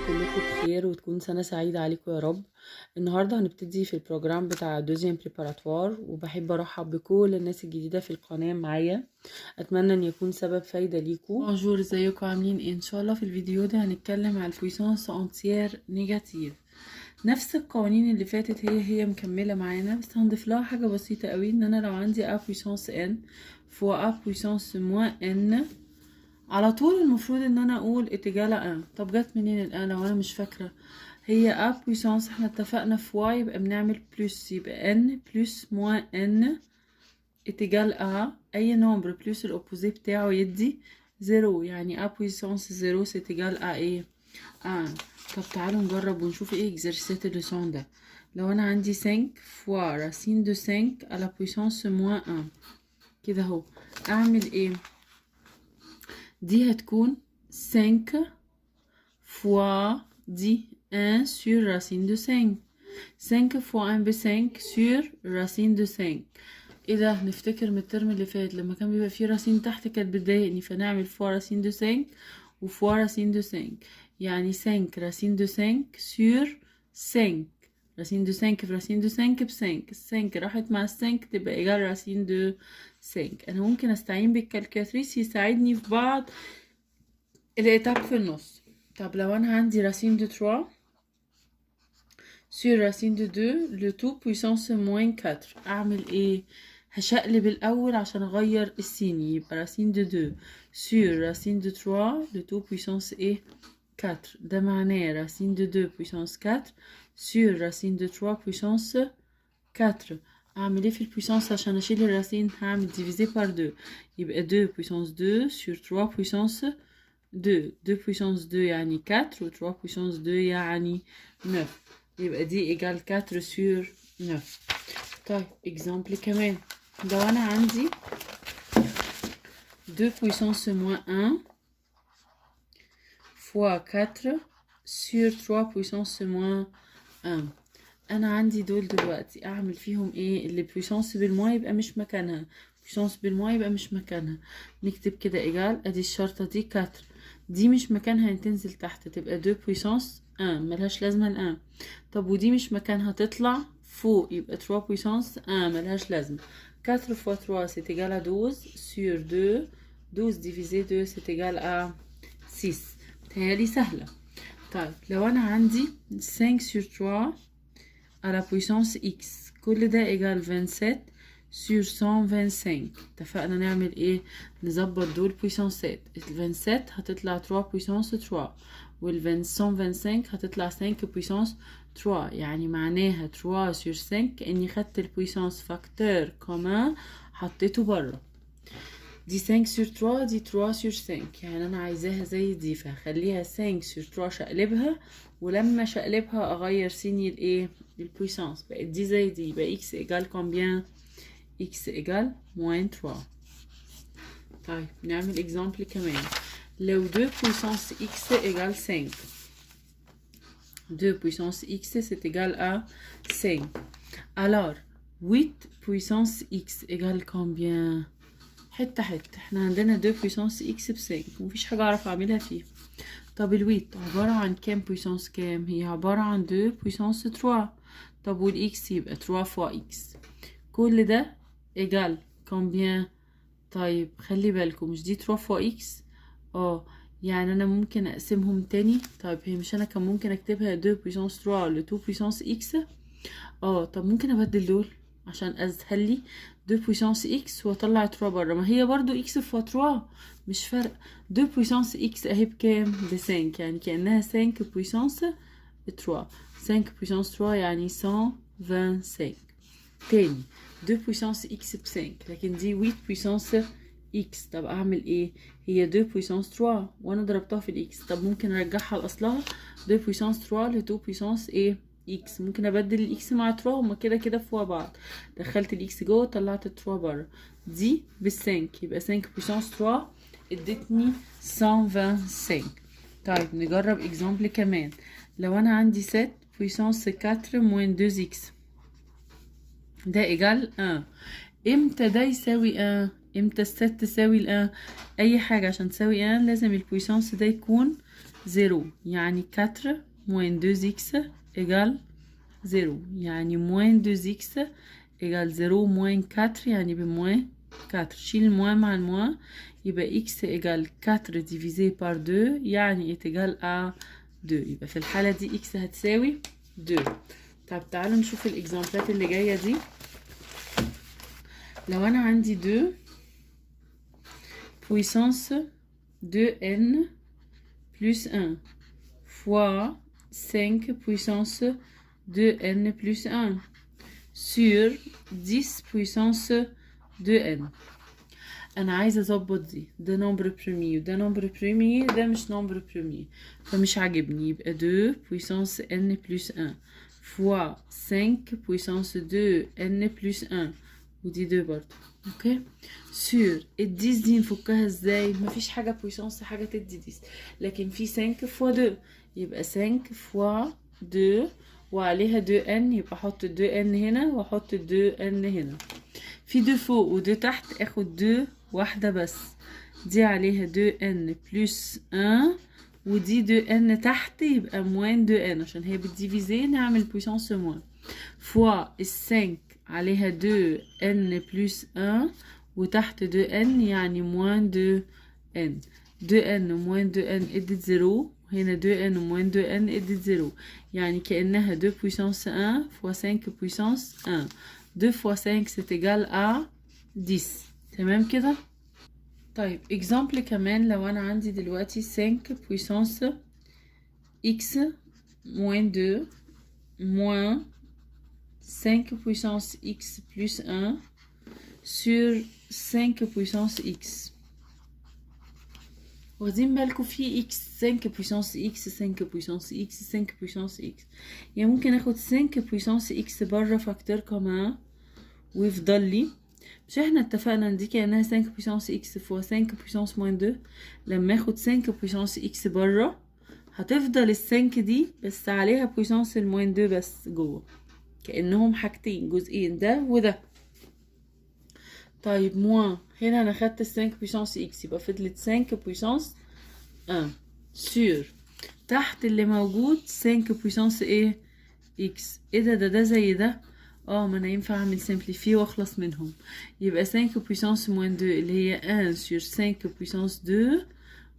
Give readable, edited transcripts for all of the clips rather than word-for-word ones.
كلكم بخير وتكون سنة سعيدة عليكم يا رب. النهاردة هنبتدي في البروجرام بتاع دوزيام بريباراتوار، وبحب ارحب بكل الناس الجديدة في القناة معايا. اتمنى ان يكون سبب فايدة ليكم. بونجور، ازيكم عاملين ايه؟ ان شاء الله في الفيديو ده هنتكلم على البويسانس انتيير نيجاتيف. نفس القوانين اللي فاتت هي مكملة معانا، بس هنضيف لها حاجة بسيطة قوي، ان انا لو عندي ا بويسانس ان فوا ا بويسانس موان ان، على طول المفروض ان انا اقول اتجاه ان. طب جت منين الان لو انا مش فاكره؟ هي ا بويسانس احنا اتفقنا في واي يبقى بنعمل بلس، يبقى ان بلس موان ان اتجاه ا. اي نمبر بلس الاوبوزي بتاعه يدي زيرو، يعني ا بويسانس زيرو اتجاه ا ايه؟ طب تعالوا نجرب ونشوف ايه اكزرسيت الليسون ده. لو انا عندي 5 فوا راسين دو 5 على بويسانس موان ان كده اهو، اعمل ايه؟ دي هتكون 5 fois دي 1 sur racine de 5. 5 fois 1 ب 5 sur racine de 5. ايه ده؟ نفتكر من الترم اللي فات لما كان بيبقى فيه راسين تحت كانت بتضايقني، فنعمل فوا راسين دو 5 وفوا راسين دو 5، يعني 5 راسين دو 5 sur 5. راسين دو 5 في راسين دو 5 ب 5، ال 5 راحت مع ال 5 تبقى ايجال راسين دو 5. انا ممكن استعين بالكالكولاتريس يساعدني في بعض الاتاب في النص. طب لو انا عندي راسين دو 3 sur racine de 2 le tout puissance moins 4، اعمل ايه؟ هشقلب الاول عشان اغير السين، يبقى راسين دو 2 sur racine de 3 le tout puissance ايه؟ 4. ده معناه راسين دو 2 puissance 4 sur racine de 3 puissance 4. اعمل ايه في البويسانس عشان اشيل الراسين؟ هعمل divisé par 2، يبقى 2 puissance 2 sur 3 puissance 2. 2 puissance 2 يعني 4 و 3 puissance 2 يعني 9، يبقى دي ايجال 4 sur 9. طيب اكزامبل كمان، لو انا عندي 2 puissance moins 1 fois 4 sur 3 puissance moins 1. انا عندي دول دلوقتي اعمل فيهم ايه؟ اللي بويسانس بالموا يبقى مش مكانها، بويسانس بالموا يبقى مش مكانها. نكتب كده ايجال، ادي الشرطة دي 4، دي مش مكانها تنزل تحت تبقى 2 بويسانس 1، ملهاش لازمة الان. طب ودي مش مكانها تطلع فوق يبقى 3 بويسانس 1، ملهاش لازمة. 4 fois 3 c'est égal à 12 sur 2، 12 divisé 2 c'est égal à 6. بتهيألي سهلة. طيب لو انا عندي 5 sur 3 à la puissance x، كل ده ايجال 27 sur 125. اتفقنا نعمل ايه؟ نظبط دول بويسانسات. ال 27 هتطلع 3 بويسانس 3، وال 125 هتطلع 5 بويسانس 3، يعني معناها 3 sur 5 كأني خدت البويسانس فاكتور كومان حطيته بره. دي 5 sur 3 دي 3 sur 5، يعني انا عايزاها زي دي، فهخليها 5 sur 3 شقلبها، ولما شقلبها اغير سيني الايه؟ البويسانس، بقت دي زي دي، يبقى x égale combien؟ x égale moins 3. طيب نعمل اكزامبل كمان، لو 2 puissance x égale 5، 2 puissance x c'est égal à 5. alors 8 puissance x égale combien؟ حتة حتة، احنا عندنا 2 puissance x ب 5 ومفيش حاجة اعرف اعملها فيها. طب الويت عبارة عن كام بويسانس كام؟ هي عبارة عن 2 بويسانس 3. طب والاكس يبقى 3 فوا اكس، كل ده ايجال كومبيان؟ طيب خلي بالكم مش دي 3 فوا اكس؟ يعني انا ممكن اقسمهم تاني. طيب هي مش انا كان ممكن اكتبها 2 بويسانس 3 ل 2 بويسانس اكس؟ طب ممكن ابدل دول عشان اسهل لي 2 بويسانس اكس واطلع 3 بره، ما هي برضو اكس فوا 3 مش فرق. 2 بويسانس اكس اهي بكام؟ ب 5، يعني كأنها 5 بويسانس 3. 5 بويسانس 3 يعني 125. تاني 2 بويسانس اكس ب 5، لكن دي 8 بويسانس اكس. طب اعمل ايه؟ هي 2 بويسانس 3 وانا ضربتها في الاكس، طب ممكن ارجعها لاصلها 2 بويسانس 3 ل 2 بويسانس ايه؟ اكس. ممكن ابدل الاكس مع 3، هما كده كده فوق بعض، دخلت الاكس جوه طلعت 3 بره. دي بال5 يبقى 5 بويسانس 3 ادتني 125. طيب نجرب اكزامبل كمان، لو انا عندي 7 بويسانس 4 موين 2 اكس، ده ايجال 1. امتى ده يساوي 1؟ امتى الست تساوي الان؟ اي حاجة عشان تساوي 1 لازم البويسانس ده يكون 0 يعني 4 moins 2x égale 0 يعني moins 2x égale 0 moins 4 يعني بموان 4. شيل الموان مع الموان يبقى x égale 4 divisé par 2 يعني est égal à 2. يبقى في الحالة دي x هتساوي 2. طب تعالوا نشوف الإكزامبلات اللي جاية دي. لو أنا عندي 2 puissance 2n plus 1 fois 5 puissance 2n plus 1 sur 10 puissance 2n. أنا عايزة أظبط دي، ده نمبر بريمي وده نمبر بريمي، ده مش نمبر بريمي فمش عاجبني. يبقى 2 puissance n plus 1 fois 5 puissance 2n plus 1 ودي 2 برضه. اوكي سور الديس دي نفكها ازاي؟ مفيش حاجة بويسانس حاجة تدي ديس، لكن في 5 فوا 2 يبقى 5 فوا 2 وعليها 2 n يبقى احط 2 n هنا واحط 2 n هنا. في 2 فوق و 2 تحت اخد 2 واحدة بس، دي عليها 2 n بلس 1 ودي 2 n تحت يبقى موان 2 n عشان هي بتديفيزي نعمل بويسانس موان فوا ال 5 عليها 2 n بلس 1 وتحت 2 n يعني موان 2 n. 2 n وموان 2 n ادت 0 هنا 2 n وموان 2 n ادت 0 يعني كأنها 2 puissance 1 fois 5 puissance 1. 2 fois 5 c'est égal à 10. تمام كده؟ طيب اكزامبل كمان. لو انا عندي دلوقتي 5 puissance x moins 2 moins 5 puissance x plus 1 sur 5 puissance x. واخدين بالكم في x 5 puissance x 5 puissance x 5 puissance x، يعني ممكن اخد 5 puissance x بره فاكتور كمان ويفضل لي، مش احنا اتفقنا ان دي كأنها 5 puissance x فوا 5 puissance moins 2. لما اخد 5 puissance x بره هتفضل ال 5 دي بس عليها puissance الموين 2 بس جوه، كأنهم حاجتين جزئين ده وده. طيب موان هنا انا خدت 5 puissance x يبقى فضلت 5 puissance 1 سور تحت اللي موجود 5 puissance ايه x. ايه ده زي ده ما انا ينفع اعمل simplify واخلص منهم. يبقى 5 puissance moins 2 اللي هي 1 sur 5 puissance 2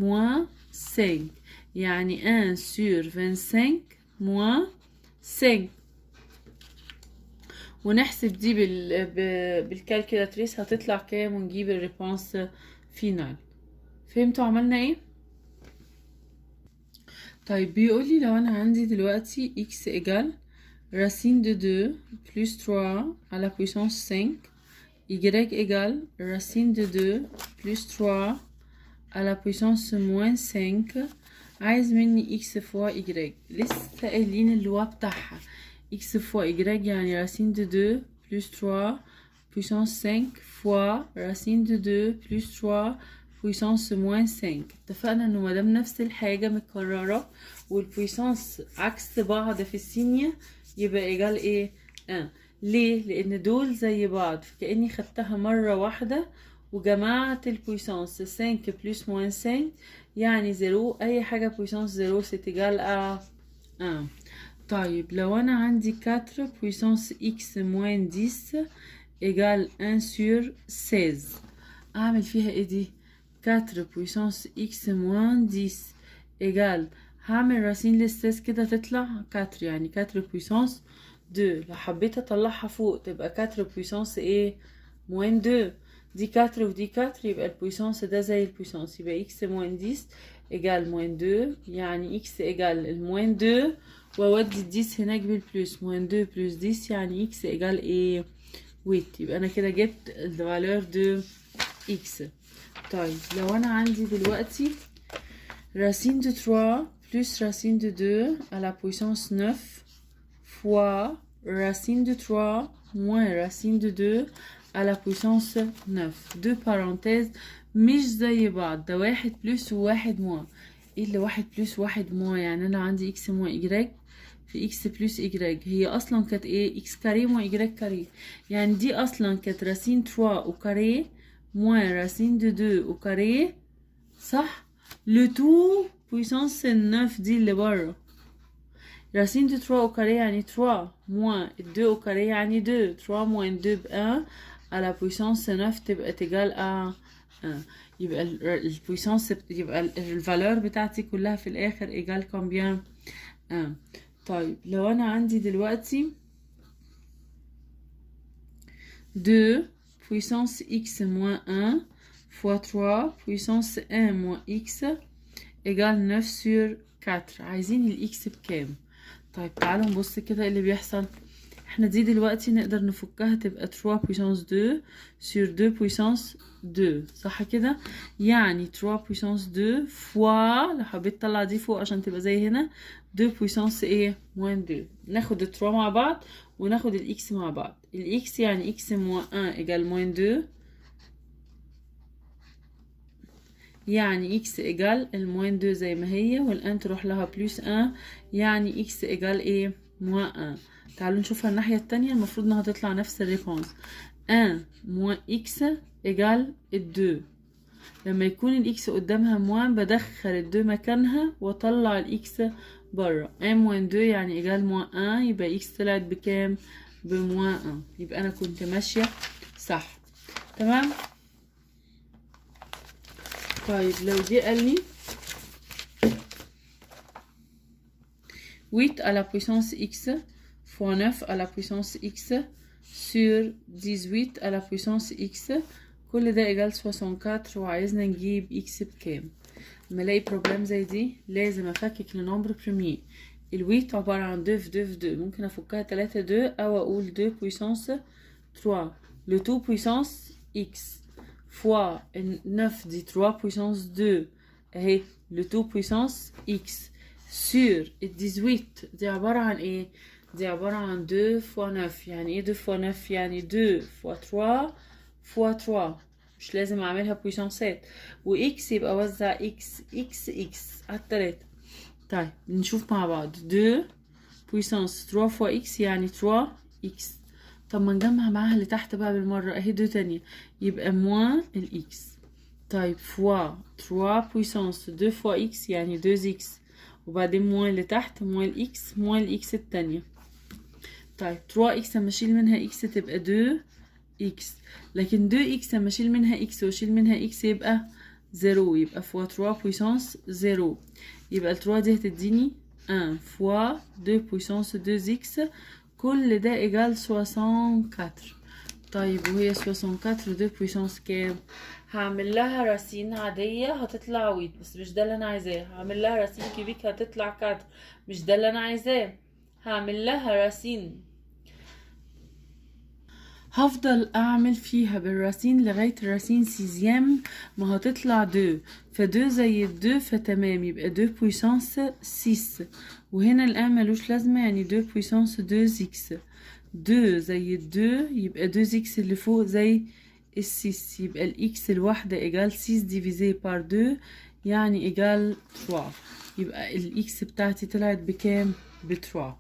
moins 5 يعني 1 sur 25 moins 5. ونحسب دي بالكالكولاتريس هتطلع كام ونجيب الريبونس فينال. فهمتوا عملنا ايه؟ طيب بيقولي لو انا عندي دلوقتي x égale racine de 2 plus 3 à la puissance 5 y égale racine de 2 plus 3 à la puissance moins 5. عايز مني x fois y، لسه قايلين اللواء بتاعها x fois y يعني racine de 2 plus 3 puissance 5 fois racine de 2 plus 3 puissance moins 5. اتفقنا انه مادام نفس الحاجة متكررة والبويسانس عكس بعض في السينيا يبقى ايجال ايه 1. ليه؟ لان دول زي بعض فكأني خدتها مرة واحدة وجمعت البويسانس 5 plus moins 5 يعني 0. اي حاجة بويسانس 0 c'est égal à 1. طيب لو انا عندي 4 puissance x moins 10 égale 1 sur 16 اعمل فيها ايه دي؟ 4 puissance x moins 10 égale هعمل راسين للساس كده تطلع 4 يعني 4 puissance 2. لو حبيت اطلعها فوق تبقى 4 puissance ايه moins 2. دي 4 ودي 4 يبقى البويسانس ده زي البويسانس يبقى x moins 10 égale moins 2 يعني x égale الموين 2 واودي الديس هناك بالبلوس موين 2 بلس 10 يعني x égale ايه 8. يبقى انا كده جبت الفالور دو x. طيب لو انا عندي دلوقتي racine de 3 plus racine de 2 à la puissance 9 fois racine de 3 moins racine de 2 à la puissance 9. deux parenthèses مش زي بعض، ده واحد بلس وواحد موان. ايه اللي واحد بلس واحد موان؟ يعني انا عندي اكس موان ايجريك في اكس بلس ايجريك، هي اصلا كانت ايه اكس كاري موان ايجريك كاري، يعني دي اصلا كانت راسين 3 وكاري موان راسين دو 2 وكاري صح. le tout puissance 9 دي اللي بره. رacine de 3 au carré يعني 3 moins 2 au carré يعني 2. 3 moins 2 ب 1 à la puissance 9 تبقى تجال à 1. يبقى البويسانس يبقى الفالور بتاعتي كلها في الاخر ايجال كومبيان 1. طيب لو انا عندي دلوقتي 2 puissance x moins 1 fois 3 puissance 1 moins x égale 9 sur 4. عايزين الاكس بكام؟ طيب تعالوا نبص كده اللي بيحصل. احنا دي دلوقتي نقدر نفكها تبقى 3 puissance 2 sur 2 puissance 2 صح كده؟ يعني 3 puissance 2 fois لو حبيت تطلع دي فوق عشان تبقى زي هنا 2 puissance ايه moins 2. ناخد ال 3 مع بعض وناخد الاكس مع بعض. الاكس يعني اكس moins 1 égale moins 2 يعني x égale الموين 2 زي ما هي والان تروح لها بلس 1 يعني x égale ايه موين 1. تعالوا نشوفها الناحية التانية. المفروض انها تطلع نفس الريبونس 1 موين x égale 2. لما يكون الاكس قدامها موين بدخل الدو مكانها واطلع الاكس بره. 1 موين 2 يعني ايجال موين 1 يبقى x طلعت بكام بموين 1. يبقى انا كنت ماشية صح. تمام. طيب لو دي قال لي 8 à la puissance x fois 9 à la puissance x sur 18 à la puissance x كل ده ايجال 64 وعايزنا نجيب x بكام. لما الاقي بروبلم زي دي لازم افكك لنمبر بريمير. الويت عبارة عن 2 في 2 في 2 ممكن افكها 3 2 او اقول 2 puissance 3 le 2 puissance x fois 9 دي 3 puissance 2 اهي le 2 puissance x sur 18 دي عبارة عن ايه؟ دي عبارة عن 2 fois 9 يعني ايه 2 fois 9 يعني 2 fois 3 fois 3 مش لازم اعملها بويسانسات واكس يبقى وزع اكس اكس اكس على التلاتة. طيب نشوف مع بعض 2 puissance 3 fois x يعني 3 x. طب ما نجمع معاها اللي تحت بقى بالمرة اهي 2 تانية يبقى موان الاكس. طيب فوا 3 puissance 2 fois x يعني 2 x وبعدين موان اللي تحت موان الاكس موان الاكس التانية. طيب 3 x لما اشيل منها x تبقى 2 x لكن 2 x لما اشيل منها x واشيل منها x يبقى 0 يبقى فوا 3 puissance 0 يبقى ال 3 دي هتديني 1 fois 2 puissance 2 x كل ده ايجال 64. طيب وهي 64 2 puissance كام؟ هعمل لها راسين عادية هتطلع ويت بس مش ده اللي انا عايزاه. هعمل لها راسين كيبيك هتطلع 4 مش ده اللي انا عايزاه. هعمل لها راسين هفضل اعمل فيها بالراسين لغاية الراسين سيزيام ما هتطلع 2 ف2 زي 2 فتمام يبقى 2 puissance 6 وهنا الان ملوش لازمة يعني 2 puissance 2 x 2 زي 2 يبقى 2 x اللي فوق زي ال6 يبقى الاكس الواحدة ايجال 6 ديفيزي بار 2 يعني ايجال 3 يبقى الاكس بتاعتي طلعت بكام ب 3.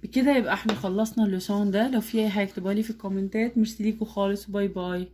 بكده يبقى احنا خلصنا اللسان ده. لو في اي حاجه اكتبوها لي في الكومنتات. ميرسي ليكوا خالص. باي باي.